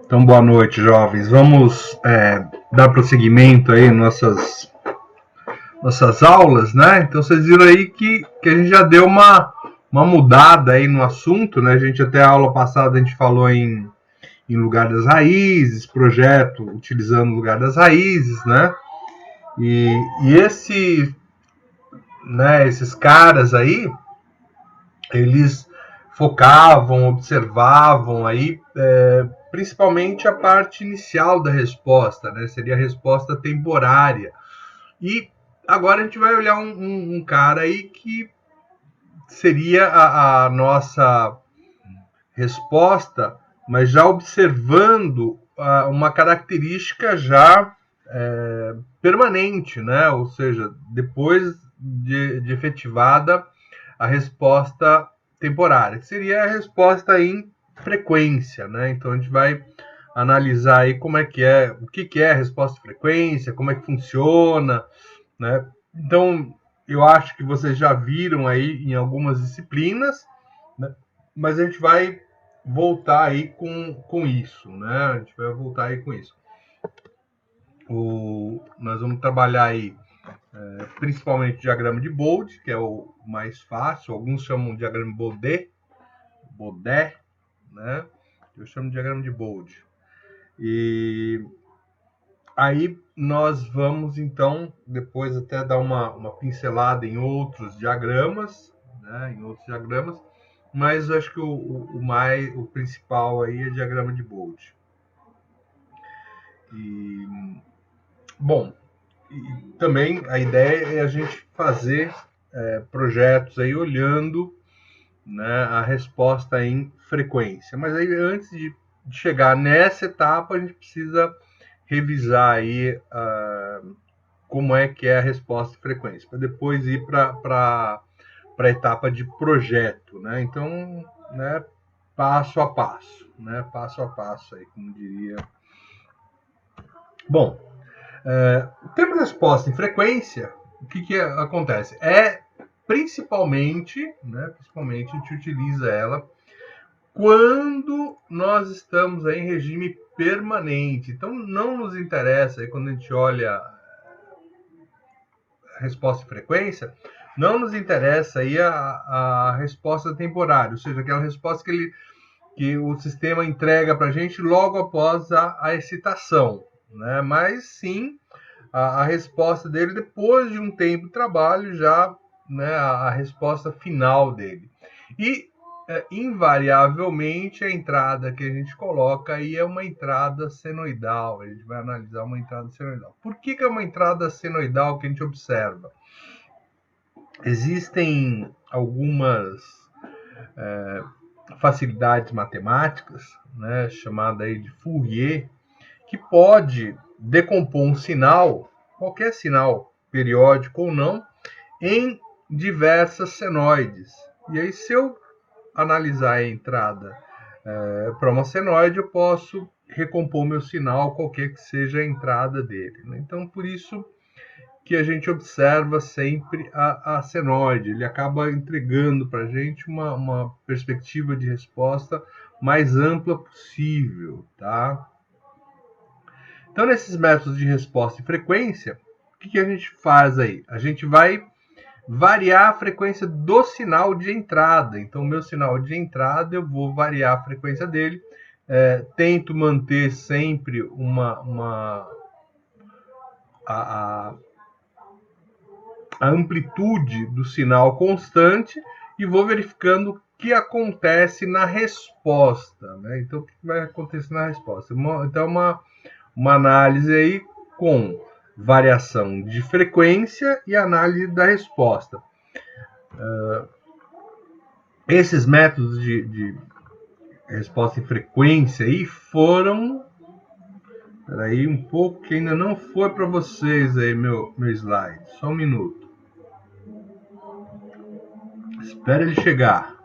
Então, boa noite, jovens. Vamos dar prosseguimento aí nossas aulas, né? Então, vocês viram aí que a gente já deu uma mudada aí no assunto, né? A gente até a aula passada a gente falou em lugar das raízes, projeto utilizando o lugar das raízes, né? E esses caras aí, eles focavam, observavam aí, principalmente a parte inicial da resposta, né? Seria a resposta temporária. E agora a gente vai olhar um cara aí que seria a nossa resposta, mas já observando uma característica já permanente, né? Ou seja, depois de efetivada a resposta temporária, que seria a resposta em frequência, né? Então a gente vai analisar aí como é que é, o que é a resposta de frequência, como é que funciona, né? Então eu acho que vocês já viram aí em algumas disciplinas, né? Mas a gente vai voltar aí com isso, né? A gente vai voltar aí com isso. Nós vamos trabalhar aí principalmente o diagrama de Bode, que é o mais fácil. Alguns chamam de diagrama de Baudet, né? Eu chamo de diagrama de Bode. E aí nós vamos, então, depois até dar uma pincelada em outros diagramas, né? Mas eu acho que o principal aí é o diagrama de Bode. E, bom, e também a ideia é a gente fazer projetos aí olhando, né, a resposta em frequência. Mas aí antes de chegar nessa etapa, a gente precisa revisar aí como é que é a resposta em frequência, para depois ir para a etapa de projeto, né? Então, né, passo a passo, né? Passo a passo aí, como diria. Bom, o termo resposta em frequência, o que acontece? Principalmente a gente utiliza ela quando nós estamos aí em regime permanente. Então, não nos interessa, aí, quando a gente olha a resposta em frequência, não nos interessa aí a resposta temporária, ou seja, aquela resposta que o sistema entrega para a gente logo após a excitação, né? Mas sim a resposta dele depois de um tempo de trabalho, já, né, a resposta final dele. E invariavelmente a entrada que a gente coloca aí é uma entrada senoidal. A gente vai analisar uma entrada senoidal. Por que é uma entrada senoidal que a gente observa? Existem algumas facilidades matemáticas, né, chamada aí de Fourier, que pode decompor um sinal, qualquer sinal, periódico ou não, em diversas senoides. E aí, se eu analisar a entrada para uma senoide, eu posso recompor meu sinal, qualquer que seja a entrada dele, né? Então, por isso que a gente observa sempre a senoide. Ele acaba entregando para a gente uma perspectiva de resposta mais ampla possível, tá? Então, nesses métodos de resposta e frequência, o que a gente faz aí? A gente vai variar a frequência do sinal de entrada. Então, o meu sinal de entrada, eu vou variar a frequência dele. Tento manter sempre a amplitude do sinal constante e vou verificando o que acontece na resposta, né? Então, o que vai acontecer na resposta? Então, uma análise aí com variação de frequência e análise da resposta. Esses métodos de resposta em frequência aí foram... Espera aí um pouco que ainda não foi para vocês aí meu slide. Só um minuto. Espera ele chegar.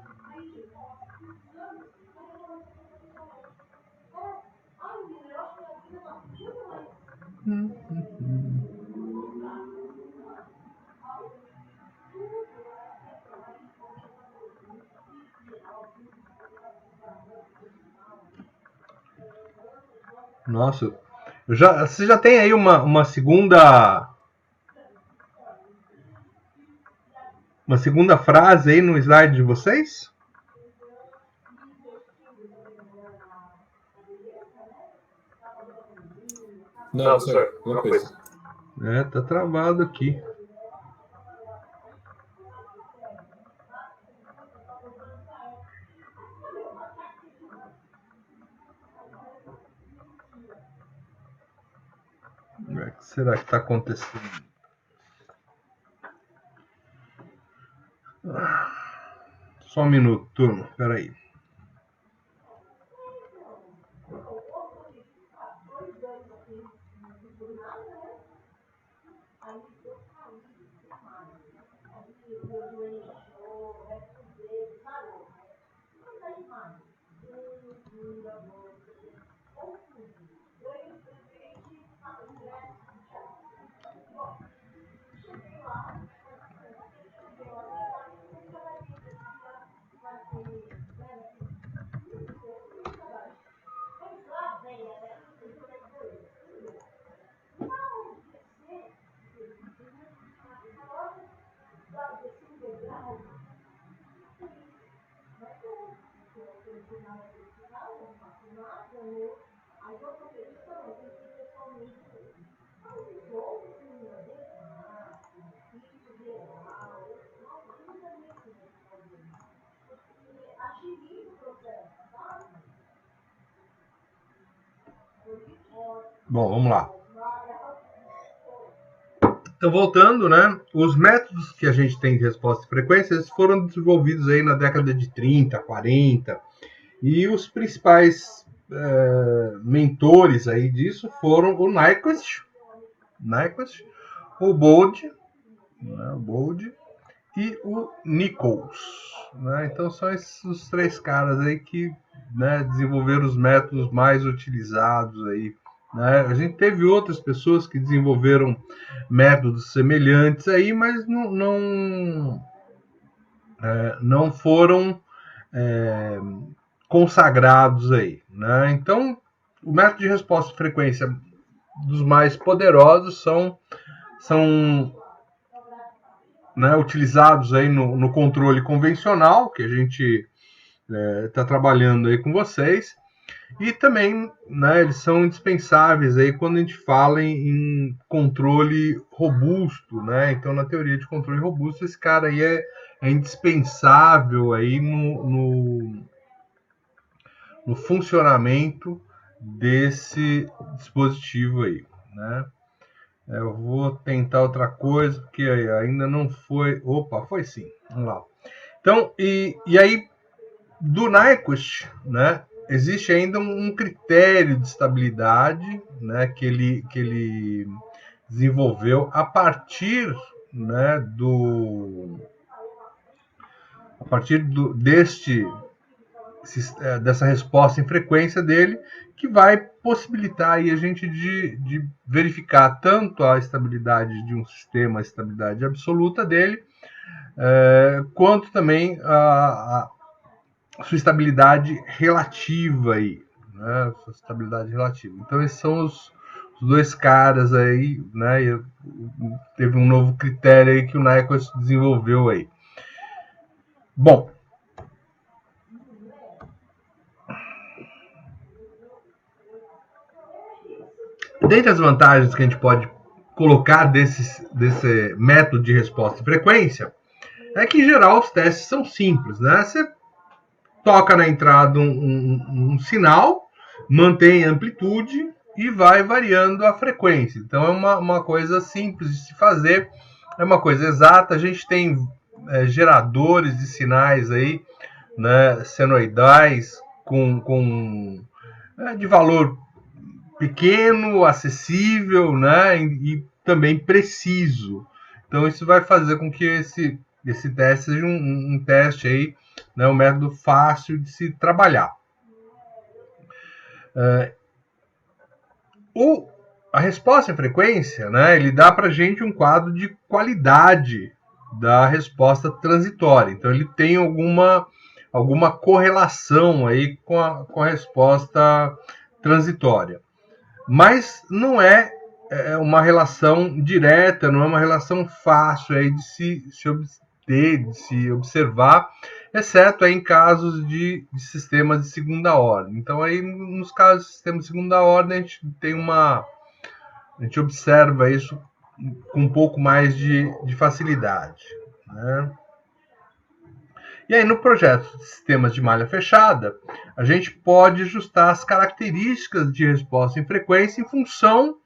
Nossa, você já tem aí uma segunda frase aí no slide de vocês? Não, professor, alguma coisa. Tá travado aqui. O que será que está acontecendo? Só um minuto, turma. Espera aí. Bom, vamos lá. Então, voltando, né? Os métodos que a gente tem de resposta de frequência foram desenvolvidos aí na década de 30, 40, e os principais mentores aí disso foram o Nyquist, o Bode, né, e o Nichols. Né? Então são esses os três caras aí que, né, desenvolveram os métodos mais utilizados aí. Né? A gente teve outras pessoas que desenvolveram métodos semelhantes aí, mas não foram consagrados aí. Né? Então, o método de resposta de frequência dos mais poderosos são né, utilizados aí no controle convencional, que a gente está trabalhando aí com vocês, e também, né, eles são indispensáveis aí quando a gente fala em controle robusto, né? Então, na teoria de controle robusto, esse cara aí é indispensável aí no funcionamento desse dispositivo aí, né? Eu vou tentar outra coisa, porque ainda não foi. Opa, foi sim. Vamos lá. Então, e aí, do Nyquist, né, existe ainda um critério de estabilidade, né, que ele desenvolveu a partir, né, dessa resposta em frequência dele, que vai possibilitar aí a gente de verificar tanto a estabilidade de um sistema, a estabilidade absoluta dele, quanto também a sua estabilidade relativa aí, né? Sua estabilidade relativa. Então esses são os dois caras aí, né? Teve um novo critério aí que o Nyquist desenvolveu aí. Bom, dentre as vantagens que a gente pode colocar desse método de resposta de frequência é que, em geral, os testes são simples, né? Você toca na entrada um sinal, mantém a amplitude e vai variando a frequência. Então, é uma coisa simples de se fazer, é uma coisa exata. A gente tem geradores de sinais aí, né, senoidais de valor pequeno, acessível, né, e também preciso. Então isso vai fazer com que esse teste seja um teste aí, né, um método fácil de se trabalhar. A resposta em frequência, né, ele dá para a gente um quadro de qualidade da resposta transitória. Então ele tem alguma correlação aí com a resposta transitória. mas não é uma relação direta, não é uma relação fácil aí de se observar, exceto aí em casos de sistemas de segunda ordem. Então, aí, nos casos de sistema de segunda ordem, a gente observa isso com um pouco mais de facilidade, né? E aí, no projeto de sistemas de malha fechada, a gente pode ajustar as características de resposta em frequência em função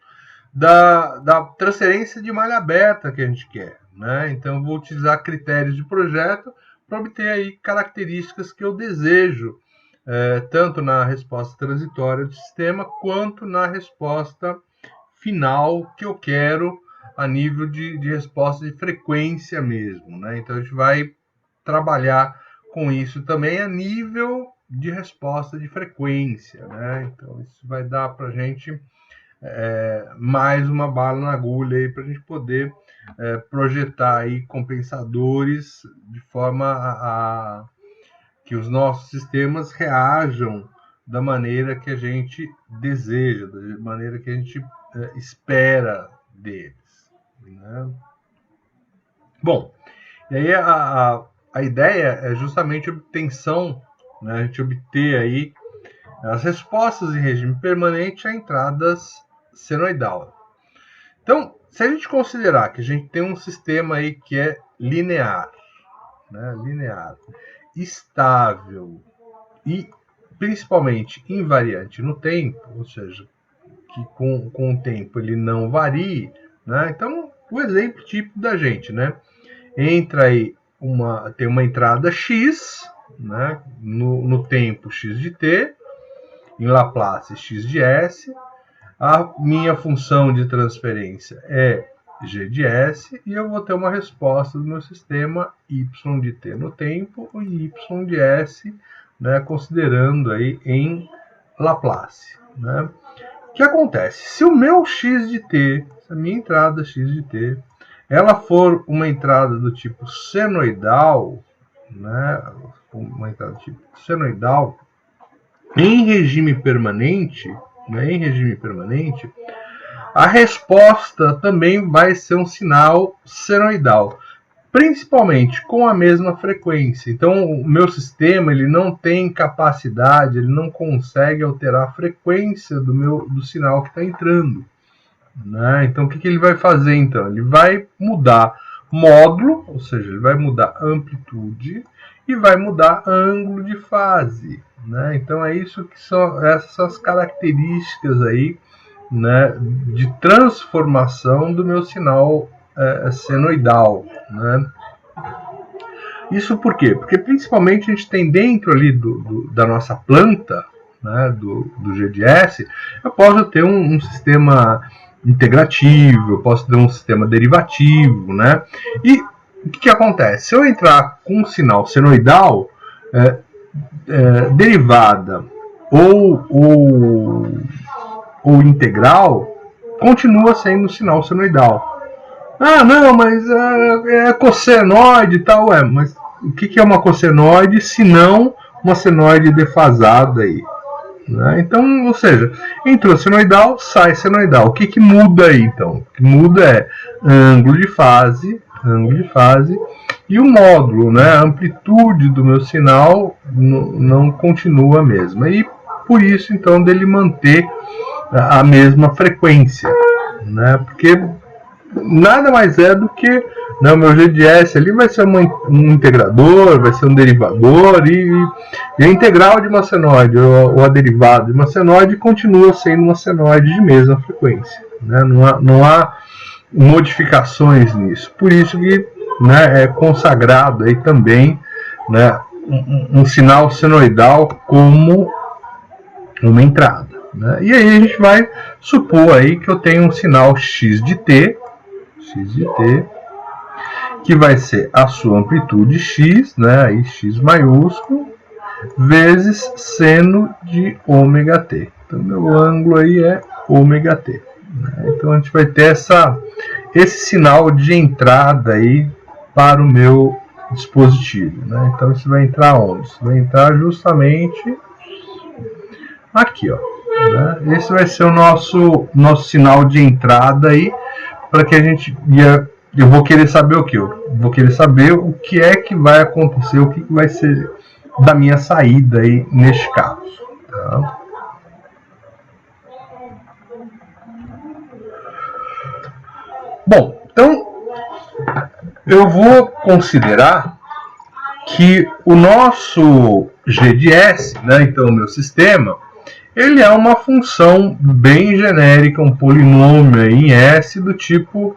da transferência de malha aberta que a gente quer, né? Então, eu vou utilizar critérios de projeto para obter aí características que eu desejo, tanto na resposta transitória do sistema, quanto na resposta final que eu quero a nível de resposta de frequência mesmo, né? Então, a gente vai trabalhar com isso também a nível de resposta de frequência, né? Então, isso vai dar para a gente mais uma bala na agulha para a gente poder projetar aí compensadores de forma a que os nossos sistemas reajam da maneira que a gente deseja, da maneira que a gente espera deles, né? Bom, e aí a ideia é justamente a obtenção, né, a gente obter aí as respostas em regime permanente a entradas senoidal. Então, se a gente considerar que a gente tem um sistema aí que é linear, né, estável e principalmente invariante no tempo, ou seja, que com o tempo ele não varie, né? Então, o exemplo típico da gente, né? Entra aí tem uma entrada x, né? No tempo x de t, em Laplace x de s, a minha função de transferência é g de s, e eu vou ter uma resposta do meu sistema y de t no tempo e y de s, né, considerando aí em Laplace, né? O que acontece? Se o meu x de t, se a minha entrada x de t, ela for uma entrada do tipo senoidal, né, uma entrada do tipo senoidal, em regime permanente, a resposta também vai ser um sinal senoidal, principalmente com a mesma frequência. Então, o meu sistema ele não tem capacidade, ele não consegue alterar a frequência do sinal que está entrando, né? Então, o que ele vai fazer? Então, ele vai mudar módulo, ou seja, ele vai mudar amplitude e vai mudar ângulo de fase, né? Então, essas são as características aí, né, de transformação do meu sinal senoidal, né? Isso por quê? Porque principalmente a gente tem dentro ali da nossa planta, né, do GDS, eu posso ter um sistema integrativo, eu posso ter um sistema derivativo, né? E o que acontece? Se eu entrar com um sinal senoidal, derivada ou integral, continua sendo sinal senoidal. Ah, não, mas é cossenoide e tal. Mas o que é uma cossenoide se não uma senoide defasada aí? Né? Então, ou seja, entrou senoidal, sai senoidal. O que muda aí, então? O que muda é ângulo de fase e o módulo, né? A amplitude do meu sinal não continua a mesma. E por isso, então, dele manter a mesma frequência, né? Porque nada mais é do que, né, o meu GDS ali vai ser um integrador, vai ser um derivador, e a integral de uma senoide ou a derivada de uma senoide continua sendo uma senoide de mesma frequência, né? Não há modificações nisso. Por isso que, né, é consagrado aí também, né, um sinal senoidal como uma entrada, né? E aí a gente vai supor aí que eu tenho um sinal x de t, que vai ser a sua amplitude x, né, aí x maiúsculo, vezes seno de ômega t. Então, meu ângulo aí é ômega t. Né? Então, a gente vai ter esse sinal de entrada aí para o meu dispositivo. Né? Então, isso vai entrar onde? Isso vai entrar justamente aqui, ó. né? Esse vai ser o nosso sinal de entrada aí, para que a gente eu vou querer saber o que? Eu vou querer saber o que é que vai acontecer, o que vai ser da minha saída aí neste caso. Tá? Bom, então eu vou considerar que o nosso G de S, né, então o meu sistema, ele é uma função bem genérica, um polinômio aí em S do tipo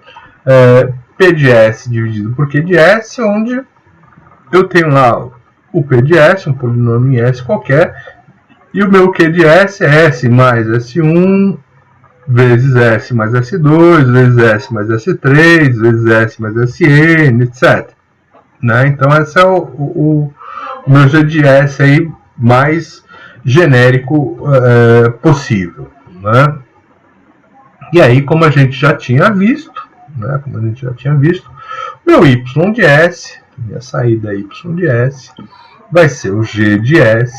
P de S dividido por Q de S, onde eu tenho lá o P de S, um polinômio em S qualquer, e o meu Q de S é S mais S1 vezes S mais S2, vezes S mais S3, vezes S mais Sn, etc. Né? Então esse é o meu G de S aí mais genérico possível. Né? E aí, como a gente já tinha visto, meu Y de S, minha saída Y de S, vai ser o G de S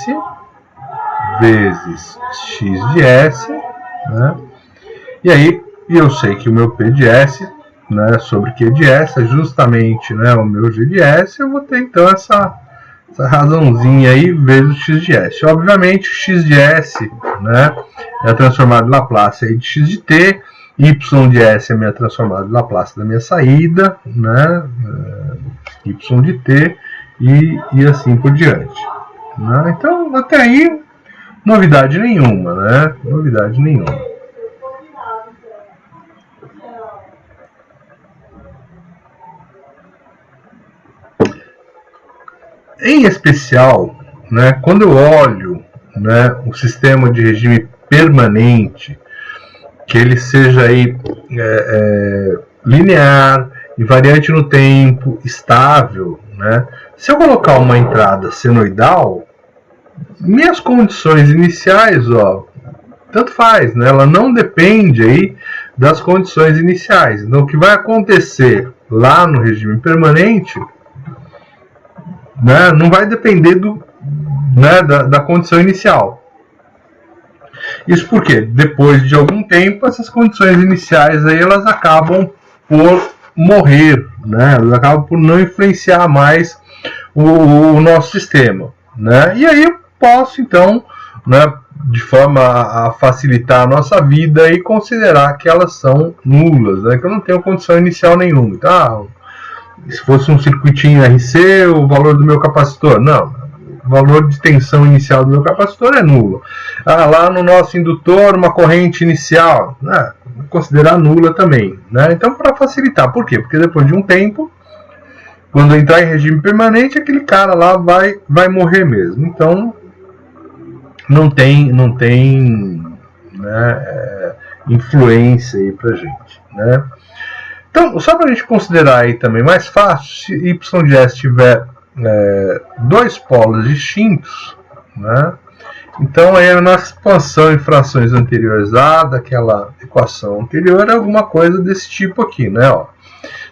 vezes X de S, né? E aí, eu sei que o meu P de S, né, sobre Q de S é justamente, né, o meu G de S, eu vou ter então essa razãozinha aí vezes o X de S. Obviamente, o X de S, né, é transformado em Laplace aí de X de T, Y de S é minha transformada em Laplace da minha saída, né, Y de T, e assim por diante. Né? Então, até aí, novidade nenhuma, né? Novidade nenhuma. Em especial, né, quando eu olho, né, um sistema de regime permanente, que ele seja aí, linear, invariante no tempo, estável, né, se eu colocar uma entrada senoidal, minhas condições iniciais, tanto faz, né, ela não depende aí das condições iniciais. Então, o que vai acontecer lá no regime permanente, né, não vai depender da condição inicial. Isso porque depois de algum tempo essas condições iniciais aí, elas acabam por morrer, né? Elas acabam por não influenciar mais o nosso sistema, né? E aí eu posso então, né, de forma a facilitar a nossa vida e considerar que elas são nulas, né? Que eu não tenho condição inicial nenhuma. Então, se fosse um circuitinho RC, o valor do meu capacitor, não, o valor de tensão inicial do meu capacitor é nulo. Lá no nosso indutor, uma corrente inicial, né, considerar nula também, né? Então, para facilitar, por quê? Porque depois de um tempo, quando entrar em regime permanente, aquele cara lá vai morrer mesmo. Então, não tem né, influência aí pra gente, né? Então, só para a gente considerar aí também mais fácil, se Y de S tiver dois polos distintos, né? Então aí a nossa expansão em frações anteriores A daquela equação anterior é alguma coisa desse tipo aqui, né?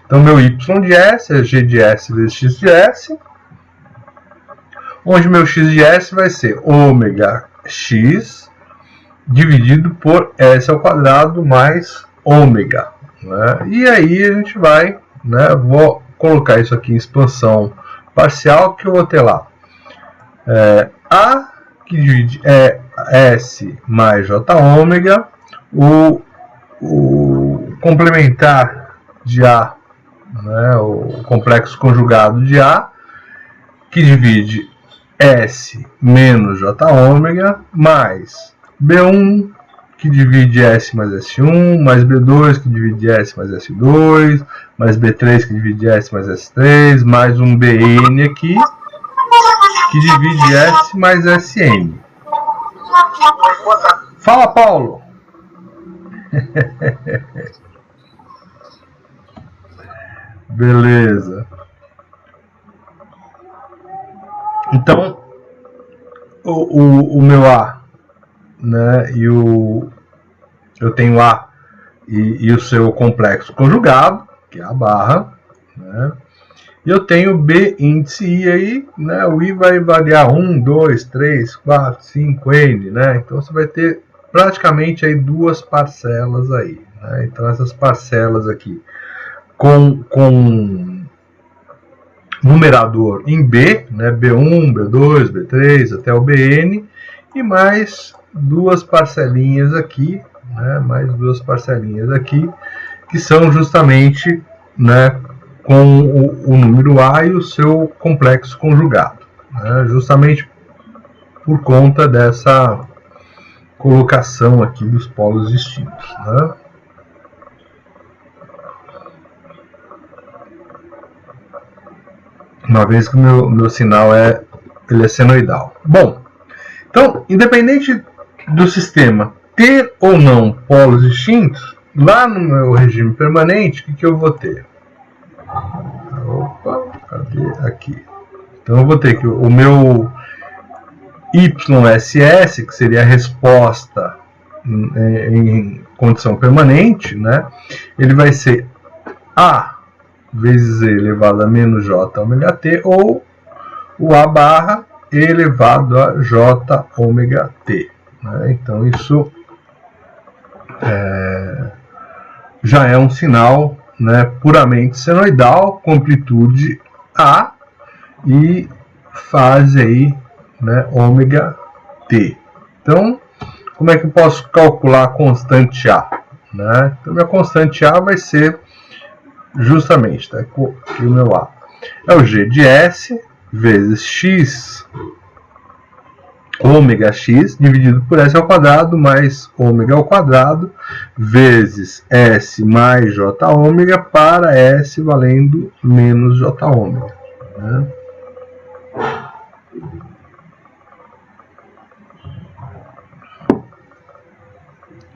Então meu Y de S é G de S vezes X de S, onde meu X de S vai ser ômega X dividido por S ao quadrado mais ômega. Né? E aí a gente vai, né, vou colocar isso aqui em expansão parcial, que eu vou ter lá A que divide S mais J ômega, o complementar de A, né, o complexo conjugado de A, que divide S menos J ômega, mais B1 que divide S mais S1, mais B2 que divide S mais S2, mais B3 que divide S mais S3, mais um BN aqui, que divide S mais Sn. Fala, Paulo! Beleza. Então, o meu A, né, eu tenho A e o seu complexo conjugado, que é a barra, né, e eu tenho B índice I aí, né, o I vai variar 1, 2, 3, 4, 5, N, né, então você vai ter praticamente aí duas parcelas aí, né? Então essas parcelas aqui com numerador em B, né? B1, B2, B3 até o Bn, e mais duas parcelinhas aqui, né? Mais duas parcelinhas aqui, que são justamente, né, com o número A e o seu complexo conjugado, né? Justamente por conta dessa colocação aqui dos polos distintos, né? Uma vez que o meu sinal ele é senoidal. Bom, então, independente do sistema ter ou não polos distintos, lá no meu regime permanente, o que eu vou ter? Opa, cadê? Aqui. Então eu vou ter que o meu YSS, que seria a resposta em condição permanente, né? Ele vai ser A vezes E elevado a menos J ômega T, ou o A barra E elevado a J ômega T, né? Então isso já é um sinal, né, puramente senoidal, com amplitude A e fase aí, né, ômega T. Então, como é que eu posso calcular a constante A? Né? Então, minha constante A vai ser justamente, tá, aqui o meu A é o G de S vezes X ômega X dividido por S ao quadrado mais ômega ao quadrado vezes S mais J ômega para S valendo menos J ômega, né?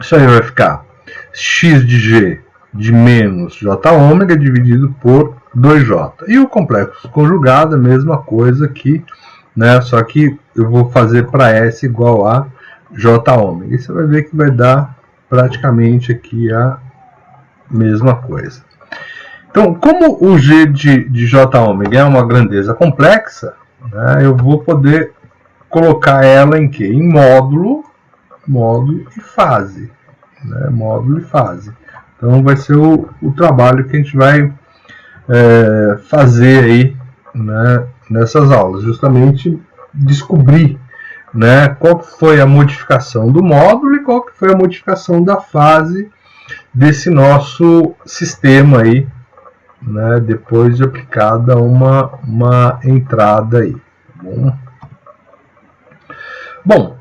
Isso aí vai ficar X de G de menos J ômega dividido por 2J. E o complexo conjugado, a mesma coisa aqui, né? Só que eu vou fazer para S igual a J ômega. E você vai ver que vai dar praticamente aqui a mesma coisa. Então, como o G de J ômega é uma grandeza complexa, né, eu vou poder colocar ela em quê? Em módulo e fase, né? Módulo e fase. Então vai ser o trabalho que a gente vai fazer aí, né, nessas aulas, justamente descobrir, né, qual foi a modificação do módulo e qual que foi a modificação da fase desse nosso sistema aí, né, depois de aplicada uma entrada aí. Bom,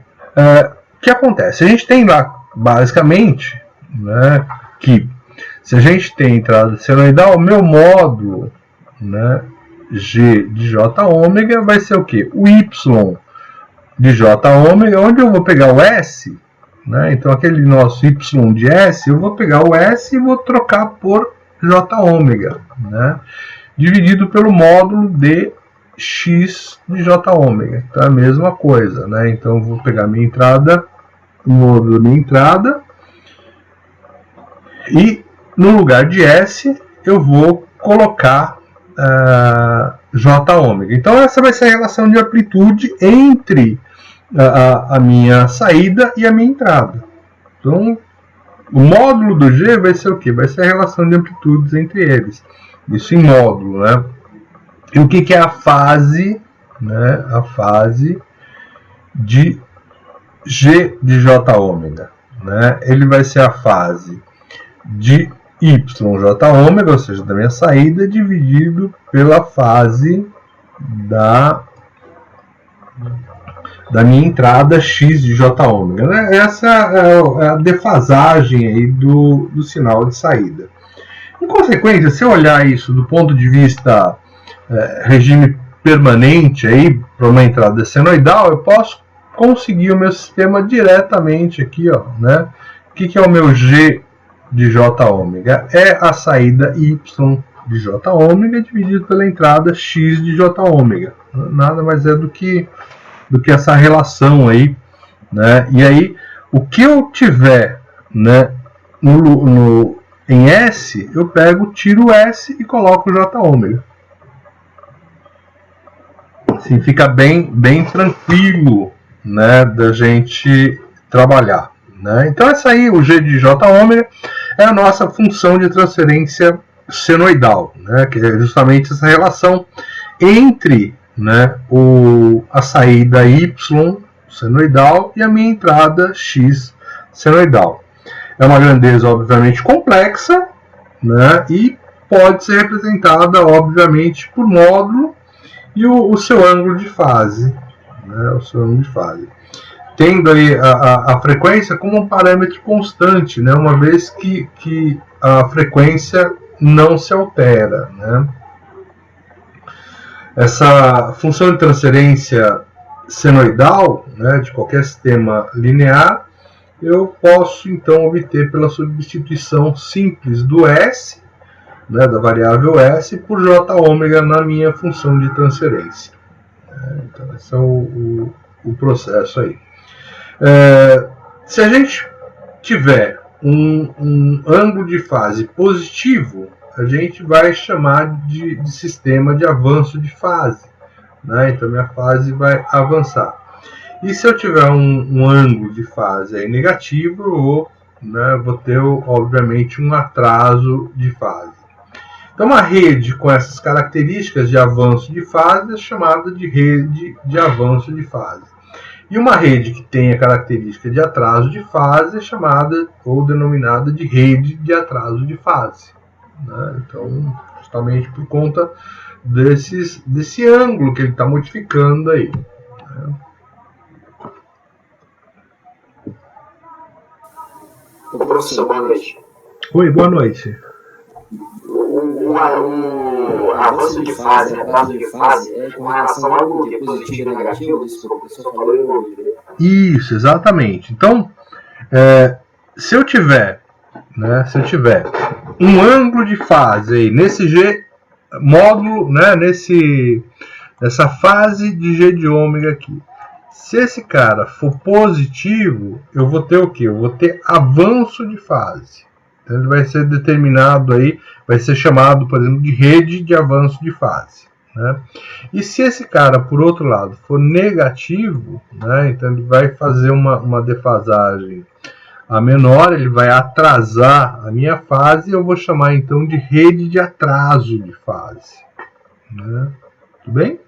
o que acontece? A gente tem lá, basicamente, né, que se a gente tem entrada senoidal, o meu módulo, né, G de J ômega vai ser o quê? O Y de J ômega, onde eu vou pegar o S, né, então aquele nosso Y de S, eu vou pegar o S e vou trocar por J ômega, né, dividido pelo módulo de X de J ômega. Então é a mesma coisa, né? Então eu vou pegar minha entrada, o módulo da minha entrada, e no lugar de S eu vou colocar J ômega. Então essa vai ser a relação de amplitude entre a minha saída e a minha entrada. Então o módulo do G vai ser o quê? Vai ser a relação de amplitudes entre eles. Isso em módulo, né? E o que é a fase, né? A fase de G de J ômega, né? Ele vai ser a fase de YJ ômega, ou seja, da minha saída, dividido pela fase da minha entrada X de J ômega, né? Essa é a defasagem aí do sinal de saída. Em consequência, se eu olhar isso do ponto de vista regime permanente aí para uma entrada senoidal, eu posso conseguir o meu sistema diretamente aqui, ó, né? O que é o meu G de J ômega? É a saída Y de J ômega dividido pela entrada X de J ômega. Nada mais é do que essa relação aí, né? E aí, o que eu tiver, né, em S, eu pego, tiro S e coloco J ômega. Assim, fica bem tranquilo, né, da gente trabalhar, né? Então essa aí, o G de J ômega, é a nossa função de transferência senoidal, né? Que é justamente essa relação entre, né, a saída Y senoidal e a minha entrada X senoidal. É uma grandeza obviamente complexa, né, e pode ser representada obviamente por módulo e o seu ângulo de fase, né, o seu ângulo de fase, tendo aí a frequência como um parâmetro constante, né, uma vez que a frequência não se altera, né. Essa função de transferência senoidal, né, de qualquer sistema linear, eu posso então obter pela substituição simples do S, né, da variável S, por J ômega na minha função de transferência. Então esse é o processo aí. Se a gente tiver um ângulo de fase positivo, a gente vai chamar de sistema de avanço de fase, né? Então minha fase vai avançar. E se eu tiver um ângulo de fase aí negativo, eu vou ter obviamente um atraso de fase. Então uma rede com essas características de avanço de fase é chamada de rede de avanço de fase. E uma rede que tem a característica de atraso de fase é chamada ou denominada de rede de atraso de fase, né? Então, justamente por conta desse ângulo que ele está modificando aí, né? Professor, boa noite. Oi, boa noite. O avanço de fase, atraso de fase, é com relação ao ângulo positivo e negativo, isso que o professor falou. Isso, exatamente. Então, se eu tiver um ângulo de fase aí nesse G módulo, né, nessa fase de G de ômega aqui, se esse cara for positivo, eu vou ter o quê? Eu vou ter avanço de fase. Então ele vai ser determinado aí, vai ser chamado, por exemplo, de rede de avanço de fase, né? E se esse cara, por outro lado, for negativo, né, então ele vai fazer uma defasagem a menor, ele vai atrasar a minha fase, e eu vou chamar então de rede de atraso de fase, né? Tudo bem?